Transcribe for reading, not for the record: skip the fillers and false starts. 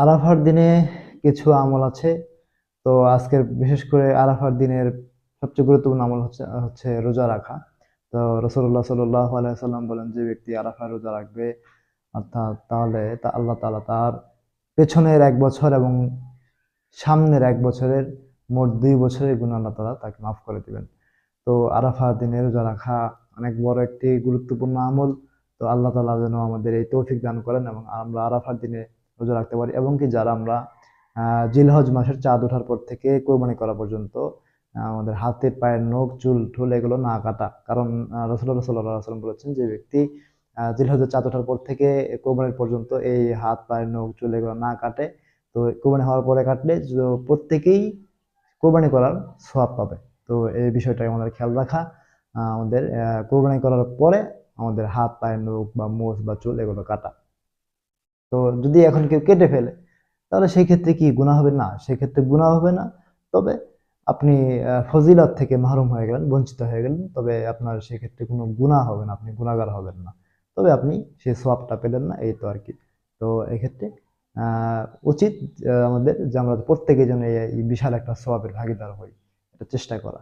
আরাফার দিনে কিছু আমল আছে। তো আজকের বিশেষ করে আরাফার দিনের সবচেয়ে গুরুত্বপূর্ণ আমল হচ্ছে হচ্ছে রোজা রাখা। তো রাসূলুল্লাহ সাল্লাল্লাহু আলাইহি ওয়াসাল্লাম বলেন, যে ব্যক্তি আরাফার রোজা রাখবে অর্থাৎ তাহলে আল্লাহ তাআলা তার পেছনের ১ বছর এবং সামনের ১ বছরের মোট ২ বছরের গুনাহ আল্লাহ তাআলা তাকে মাফ করে দিবেন। তো আরাফার দিনে রোজা রাখা অনেক বড় একটি গুরুত্বপূর্ণ আমল। তো আল্লাহ তাআলা যেন আমাদের এই তৌফিক দান করেন এবং আমরা আরাফার দিনে রোজা রাখতে পারি, এবং কি যারা আমরা জিলহজ মাসের চাঁদ ওঠার পর থেকে কোরবানি করা পর্যন্ত আমাদের হাতের পায়ের নখ চুল ঠুল এগুলো না কাটা। কারণ রাসূলুল্লাহ সাল্লাল্লাহু আলাইহি ওয়াসাল্লাম বলেছেন, যে ব্যক্তি জিলহজের চাঁদ ওঠার পর থেকে কোরবানির পর্যন্ত এই হাত পায়ের নখ চুল এগুলো না কাটে, তো কোরবানি হওয়ার পরে কাটলে প্রত্যেকেই কোরবানি করার সওয়াব পাবে। তো এই বিষয়টা আমাদের খেয়াল রাখা, আমাদের কোরবানি করার পরে আমাদের হাত পায়ের নখ বা মোচ বা চুল এগুলো কাটা। তো যদি এখন কেউ কেটে ফেলে, তাহলে সেই ক্ষেত্রে কি গুনাহ হবে? না, সেক্ষেত্রে গুনাহ হবে না। তবে আপনি ফজিলত থেকে মাহরুম হয়ে গেলেন, বঞ্চিত হয়ে গেলেন। তবে আপনার সেক্ষেত্রে কোনো গুনাহ হবে না, আপনি গুনাহগার হবেন না। তবে আপনি সেই সওয়াবটা পেলেন না, এই তো আরকি। তো এক্ষেত্রে আ উচিত আমাদের যে আমরা প্রত্যেকে যেন এই বিশাল একটা সওয়াবের ভাগীদার হই। এটা চেষ্টা করা।